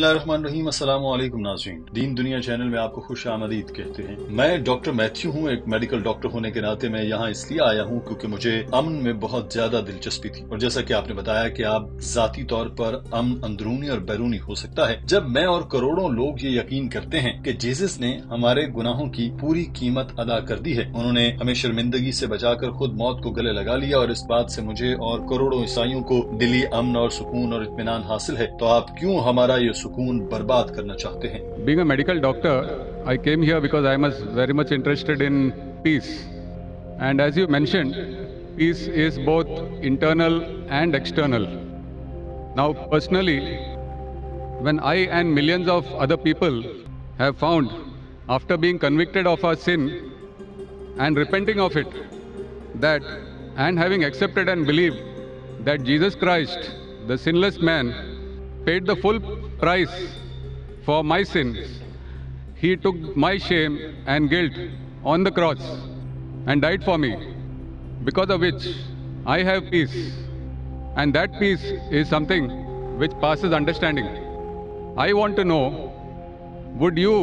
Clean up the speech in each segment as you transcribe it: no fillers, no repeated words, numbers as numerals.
बिस्मिल्लाहिर्रहमानिर्रहीम। अस्सलाम वालेकुम नाज़रीन, दीन दुनिया चैनल में आपको खुश आमदीद कहते हैं। मैं डॉक्टर मैथ्यू हूँ। एक मेडिकल डॉक्टर होने के नाते मैं यहाँ इसलिए आया हूँ क्योंकि मुझे अमन में बहुत ज्यादा दिलचस्पी थी, और जैसा कि आपने बताया कि आप जाती तौर पर अमन अंदरूनी और बैरूनी हो सकता है। जब मैं और करोड़ों लोग ये यकीन करते हैं कि जीसस ने हमारे गुनाहों की पूरी कीमत अदा कर दी है, उन्होंने हमें शर्मिंदगी से बचाकर खुद मौत को गले लगा लिया, और इस बात से मुझे और करोड़ों ईसाइयों को दिली अमन और सुकून और इत्मीनान हासिल है, तो आप क्यों हमारा ये सुकून बर्बाद करना चाहते हैं? Being a medical doctor, I came here because I was very much interested in peace. And as you mentioned, peace is both internal and external. Now, personally, when I and millions of other people have found, after being convicted of our sin and repenting of it, that and having accepted and believed that Jesus Christ, the sinless man, paid the full price for my sins. He took my shame and guilt on the cross and died for me, because of which I have peace. And that peace is something which passes understanding. I want to know, would you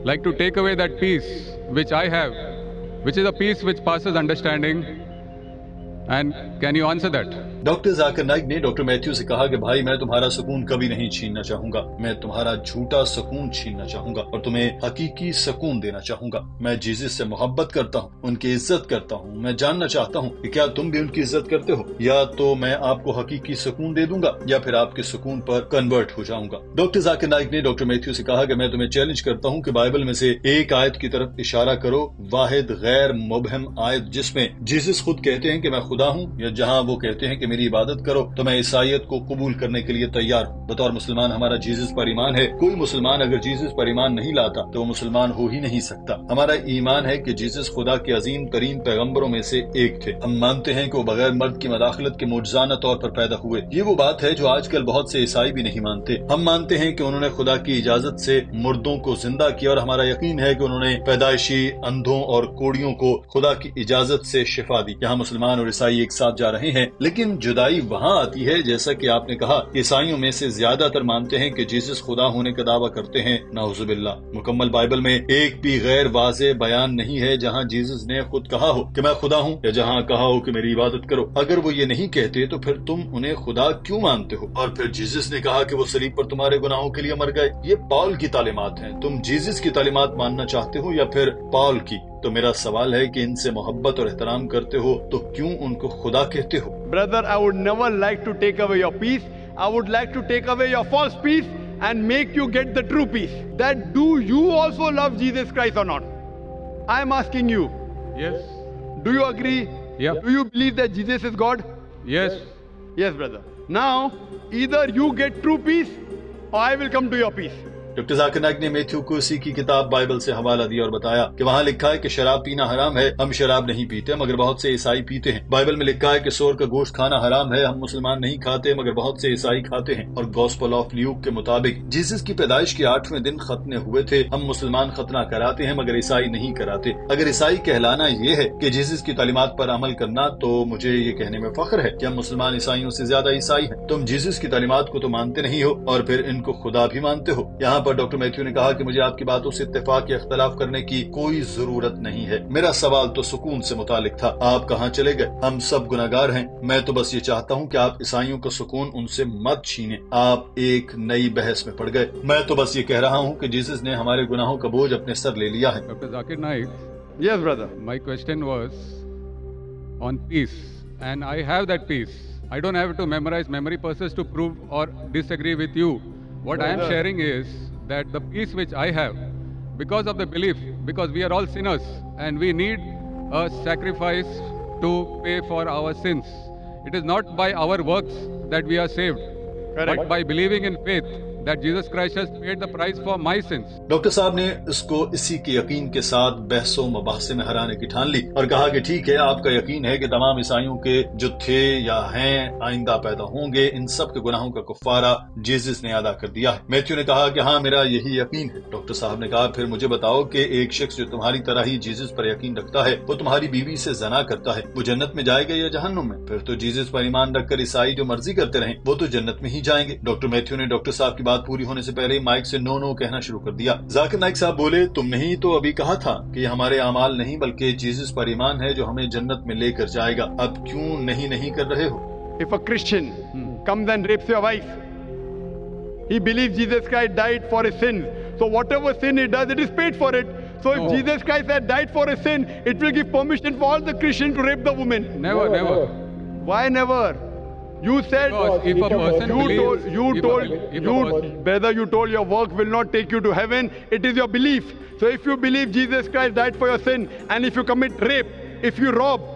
like to take away that peace which I have, which is a peace which passes understanding? And can you answer that? Doctor Zakir Naik ने doctor Matthew से कहा कि भाई, मैं तुम्हारा सुकून कभी नहीं छीनना चाहूंगा। मैं तुम्हारा झूठा सुकून छीनना चाहूंगा और तुम्हें हकीकी सुकून देना चाहूंगा। मैं जीसस से मोहब्बत करता हूँ, उनकी इज्जत करता हूँ। मैं जानना चाहता हूँ कि क्या तुम भी उनकी इज्जत करते हो? या तो मैं आपको हकीकी सुकून दे दूंगा या फिर आपके सुकून पर कन्वर्ट हो जाऊंगा। डॉक्टर जाकिर नाइक ने डॉक्टर मैथ्यू से कहा कि मैं तुम्हें चैलेंज करता हूँ कि बाइबल में से एक आयत की तरफ इशारा करो, वाहिद गैर मुबहम आयत, जिसमें जीसस खुद कहते हैं कि मैं खुदा हूँ, या जहाँ वो कहते हैं कि मेरी इबादत करो, तो मैं ईसाईयत को कबूल करने के लिए तैयार हूँ। बतौर मुसलमान हमारा जीसस पर ईमान है। कोई मुसलमान अगर जीसस पर ईमान नहीं लाता तो वो मुसलमान हो ही नहीं सकता। हमारा ईमान है कि जीसस खुदा के अजीम तरीन पैगम्बरों में से एक थे। हम मानते हैं कि वो बगैर मर्द की मदाखलत के मुजजाना तौर पर पैदा हुए। ये वो बात है जो आजकल बहुत से ईसाई भी नहीं मानते। हम मानते हैं कि उन्होंने खुदा की इजाजत से मुर्दों को जिंदा किया, और हमारा यकीन है कि उन्होंने पैदाइशी अंधों और कोड़ियों को खुदा की इजाजत से शिफा दी। यहाँ मुसलमान और ईसाई एक साथ जा रहे हैं, लेकिन जुदाई वहाँ आती है, जैसा कि आपने कहा, ईसाइयों में से ज्यादातर मानते हैं कि जीसस खुदा होने का दावा करते हैं। नाउजुबिल्लाह। मुकम्मल बाइबल में एक भी गैर वाज़े बयान नहीं है जहाँ जीसस ने खुद कहा हो कि मैं खुदा हूँ, या जहाँ कहा हो कि मेरी इबादत करो। अगर वो ये नहीं कहते तो फिर तुम उन्हें खुदा क्यों मानते हो? और फिर जीसस ने कहा कि वो सलीब पर तुम्हारे गुनाहों के लिए मर गए। ये पॉल की तालीमात हैं। तुम जीसस की तालीमात मानना चाहते हो या फिर पॉल की? तो मेरा सवाल है कि इनसे मोहब्बत और एहतराम करते हो तो क्यों उनको खुदा कहते हो? Brother, I would never like to take away your peace. I would like to take away your false peace and make you get the true peace. That do you also love Jesus Christ or not? I am asking you. Yes. Do you agree? Yeah. Do you believe that Jesus is God? Yes. Yes, brother. Now, either you get true peace or I will come to your peace. Doctor Zakir Naik ने Matthew को इसी की किताब Bible से हवाला दिया और बताया कि वहाँ लिखा है कि शराब पीना हराम है। हम शराब नहीं पीते मगर बहुत से ईसाई पीते हैं। बाइबल में लिखा है कि सूअर का गोश्त खाना हराम है। हम मुसलमान नहीं खाते मगर बहुत से ईसाई खाते हैं। और गॉस्पेल ऑफ ल्यूक के मुताबिक जीसस की पैदाइश के 8वें दिन खतने हुए थे। हम मुसलमान खतना कराते हैं मगर ईसाई नहीं कराते। अगर ईसाई कहलाना ये है कि जीसस की तालीमात पर अमल करना, तो मुझे ये कहने में फख्र है कि हम मुसलमान ईसाइयों से ज्यादा ईसाई हैं। तुम जीसस की तालीमात को तो मानते नहीं हो और फिर इनको खुदा भी मानते हो। यहाँ पर डॉक्टर मैथ्यू ने कहा कि मुझे आपकी बातों से इत्तेफाक या इख्तलाफ करने की कोई जरूरत नहीं है। मेरा सवाल तो सुकून से मुतालिक था। आप कहाँ चले गए? हम सब गुनाहगार हैं। मैं तो बस ये चाहता हूँ कि आप ईसाइयों का सुकून उनसे मत छीने। आप एक नई बहस में पड़ गए। मैं तो बस ये कह रहा हूँ कि जीसस ने हमारे गुनाहों का बोझ अपने सर ले लिया है। Dr. Zakir Naik. Yes, brother. My question was on peace, and I have that peace. I don't have to memorize memory purposes to prove or disagree with you. What I am sharing is that the peace which I have, because of the belief, because we are all sinners and we need a sacrifice to pay for our sins. It is not by our works that we are saved, Correct. but by believing in faith that Jesus Christ has paid the price for my sins. Doctor साहब ने इसको इसी के यकीन के साथ बहसों मबाहसे में हराने की ठान ली और कहा कि ठीक है, आपका यकीन है कि तमाम ईसाइयों के जो थे या हैं आइंदा पैदा होंगे, इन सब के गुनाहों का कुफारा जीसस ने अदा कर दिया है। मैथ्यू ने कहा कि हाँ, मेरा यही यकीन है। डॉक्टर साहब ने कहा, फिर मुझे बताओ कि एक शख्स जो तुम्हारी तरह ही जीसस पर यकीन रखता है, वो तुम्हारी बीवी से जना करता है, वो जन्नत में जाएगा या जहन्नुम में? फिर तो जीसस पर ईमान रखकर ईसाई जो मर्जी करते रहें, वो तो जन्नत में ही जाएंगे। डॉक्टर मैथ्यू ने डॉक्टर साहब की बात पूरी होने से पहले ही माइक से नो नो कहना शुरू कर दिया। जाकिर नाइक साहब बोले, तुमने ही तो अभी कहा था कि हमारे अमाल नहीं बल्कि जीसस पर ईमान है जो हमें जन्नत में लेकर जाएगा, अब क्यों नहीं कर रहे हो? If a Christian comes and rapes your wife, he believes Jesus Christ died for his sins. So whatever sin he does, it is paid for it. So if Jesus Christ had died for his sin, it will give permission for all the Christians to rape the woman. Never. Why never? You said Because if a person brother, you told your work will not take you to heaven. It is your belief. So if you believe Jesus Christ died for your sin, and if you commit rape, if you rob,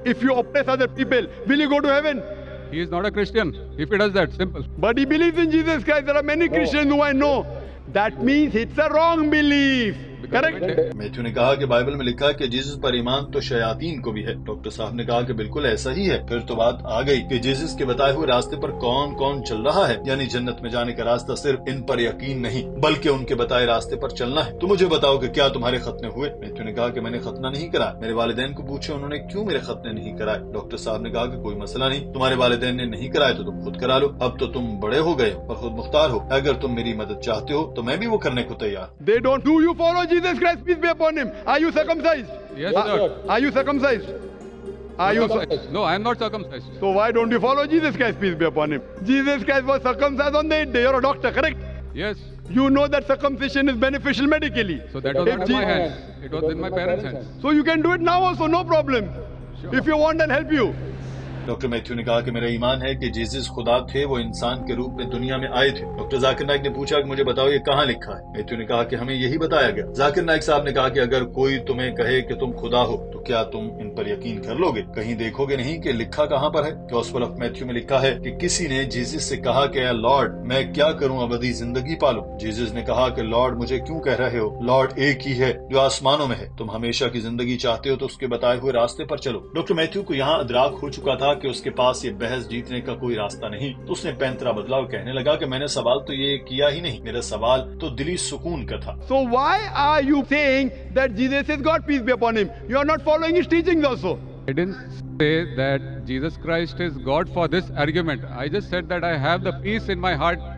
if you oppress other people, will you go to heaven? he is not a Christian if he does that. Simple. But he believes in Jesus Christ. There are many Christians who I know. That means it's a wrong belief. Correct. Matthew ने कहा कि Bible में लिखा है कि Jesus पर ईमान तो शयातीन को भी है। डॉक्टर साहब ने कहा कि बिल्कुल ऐसा ही है। फिर तो बात आ गई कि जीसस के बताए हुए रास्ते पर कौन कौन चल रहा है, यानी जन्नत में जाने का रास्ता सिर्फ इन पर यकीन नहीं बल्कि उनके बताए रास्ते पर चलना है। तो मुझे बताओ कि क्या तुम्हारे खतने हुए? मैथ्यू ने कहा कि मैंने खतना नहीं कराया। मेरे वालिदैन को पूछे उन्होंने क्यों मेरे खतने नहीं कराए। डॉक्टर साहब ने कहा कि कोई मसला नहीं, तुम्हारे वालिदैन ने नहीं कराए तो तुम खुद करा लो, अब तो तुम बड़े हो गए और खुद मुख्तार हो, अगर तुम मेरी मदद चाहते हो तो मैं भी वो करने को तैयार। They don't. Do you follow Jesus Christ? Peace be upon him. Are you circumcised? Yes, sir. Are you circumcised? Are you? No, I am not circumcised. So why don't you follow Jesus Christ? Peace be upon him. Jesus Christ was circumcised on the 8th day. You're a doctor, correct? Yes. You know that circumcision is beneficial medically. So that was not in my hands. It was in my parents' hands. So you can do it now also, no problem. Sure. If you want, I'll help you. Doctor Matthew ने कहा कि मेरा ईमान है कि Jesus खुदा थे, वो इंसान के रूप में दुनिया में आए थे। डॉक्टर जाकिर नाइक ने पूछा कि मुझे बताओ ये कहाँ लिखा है। मैथ्यू ने कहा कि हमें यही बताया गया। जाकिर नाइक साहब ने कहा कि अगर कोई तुम्हें कहे कि तुम खुदा हो तो क्या तुम इन पर यकीन कर लोगे? कहीं देखोगे नहीं कि लिखा कहाँ पर है? गॉस्पेल ऑफ मैथ्यू में लिखा है कि किसी ने जीसस से कहा कि ऐ लॉर्ड, मैं क्या करूँ अबदी जिंदगी पालूं? जीसस ने कहा कि लॉर्ड मुझे क्यों कह रहे हो? लॉर्ड एक ही है जो आसमानों में है। तुम हमेशा की जिंदगी चाहते हो तो उसके बताए हुए रास्ते पर चलो। डॉक्टर मैथ्यू को यहाँ अदराक हो चुका था कि उसके पास बहस जीतने का कोई रास्ता नहीं, तो उसने पैंतरा बदला और कहने लगा कि मैंने सवाल तो ये किया ही नहीं, मेरा सवाल तो दिली सुकून का था। So why are you saying that Jesus is God, peace be upon him? You are not following his teachings also. I didn't say that Jesus Christ is God for this argument. I just said that I have the peace in my heart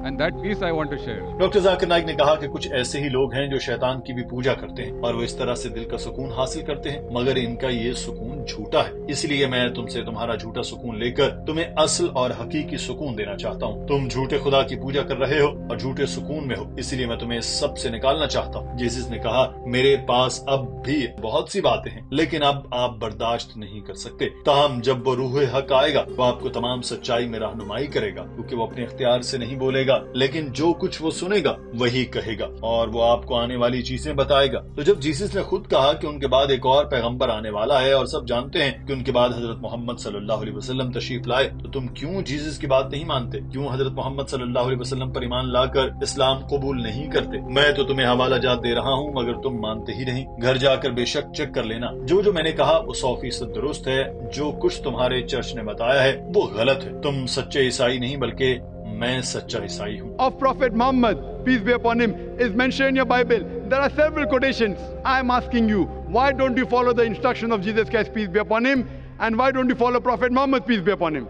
and that peace I want to share. Doctor Zakir Naik ने कहा कि कुछ ऐसे ही लोग हैं जो शैतान की भी पूजा करते हैं और वो इस तरह से दिल का सुकून हासिल करते हैं, मगर इनका ये सुकून झूठा है। इसलिए मैं तुमसे तुम्हारा झूठा सुकून लेकर तुम्हें असल और हकीकी सुकून देना चाहता हूँ। तुम झूठे खुदा की पूजा कर रहे हो और झूठे सुकून में हो, इसलिए मैं तुम्हें सबसे निकालना चाहता हूँ। जीसस ने कहा, मेरे पास अब भी बहुत सी बातें हैं लेकिन अब आप बर्दाश्त नहीं कर सकते। ताहम जब वो रूह हक आएगा वो आपको तमाम सच्चाई में रहनुमाई करेगा, क्योंकि वो अपने इख्तियार से नहीं बोलेगा लेकिन जो कुछ वो सुनेगा वही कहेगा और वो आपको आने वाली चीजें बताएगा। तो जब जीसस ने खुद कहा कि उनके बाद एक और पैगंबर आने वाला है और सब जानते हैं कि उनके बाद हजरत मोहम्मद सल्लल्लाहु अलैहि वसल्लम तशरीफ लाए, तो तुम क्यों जीसस की बात नहीं मानते? क्यों हजरत मोहम्मद सल्लल्लाहु अलैहि वसल्लम पर ईमान लाकर इस्लाम कबूल नहीं करते? मैं तो तुम्हें हवाला जात दे रहा हूँ मगर तुम मानते ही नहीं। घर जाकर बेशक चेक कर लेना, जो मैंने कहा वो 100% दुरुस्त है, जो कुछ तुम्हारे चर्च ने बताया है वो गलत है। तुम सच्चे ईसाई नहीं बल्कि मैं सच्चा ईसाई हूँ। Of Prophet Muhammad, peace be upon him, is mentioned in your Bible. There are several quotations. I am asking you, why don't you follow the instruction of Jesus Christ, peace be upon him, and why don't you follow Prophet Muhammad, peace be upon him?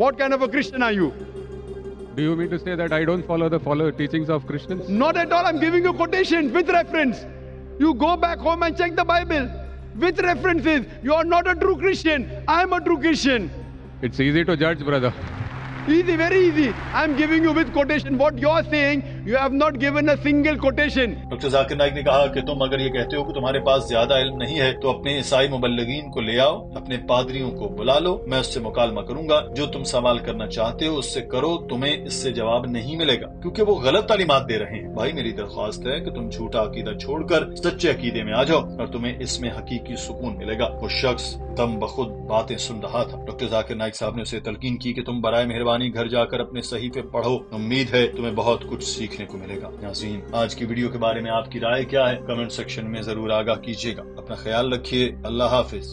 What kind of a Christian are you? Do you mean to say that I don't follow the teachings of Christians? Not at all. I'm giving you quotations with reference. You go back home and check the Bible with references. You are not a true Christian. I am a true Christian. It's easy to judge, brother. Easy, very easy. I'm giving you with quotation. What you're saying, you have not given a single quotation. Doctor Zakir Naik ने कहा कि तुम अगर ये कहते हो कि तुम्हारे पास ज्यादा इल्म नहीं है तो अपने ईसाई मुबल्लिगीन को ले आओ, अपने पादरियों को बुला लो, मैं उससे मुकालमा करूंगा। जो तुम सवाल करना चाहते हो उससे करो, तुम्हें इससे जवाब नहीं मिलेगा क्योंकि वो गलत तालीमात दे रहे हैं। भाई मेरी दरख्वास्त है कि तुम झूठा अकीदा छोड़कर सच्चे अकीदे में आ जाओ और तुम्हें इसमें हकीकी सुकून मिलेगा। वो शख्स दम बखुद बातें सुन रहा था। डॉक्टर जाकिर नाइक साहब ने उसे तलकीन की कि तुम बराए मेहरबानी घर जाकर अपने सहीफे पढ़ो, उम्मीद है तुम्हें बहुत कुछ सीखने को मिलेगा। नाज़रीन, आज की वीडियो के बारे में आपकी राय क्या है? कमेंट सेक्शन में जरूर आगाह कीजिएगा। अपना ख्याल रखिए। अल्लाह हाफिज।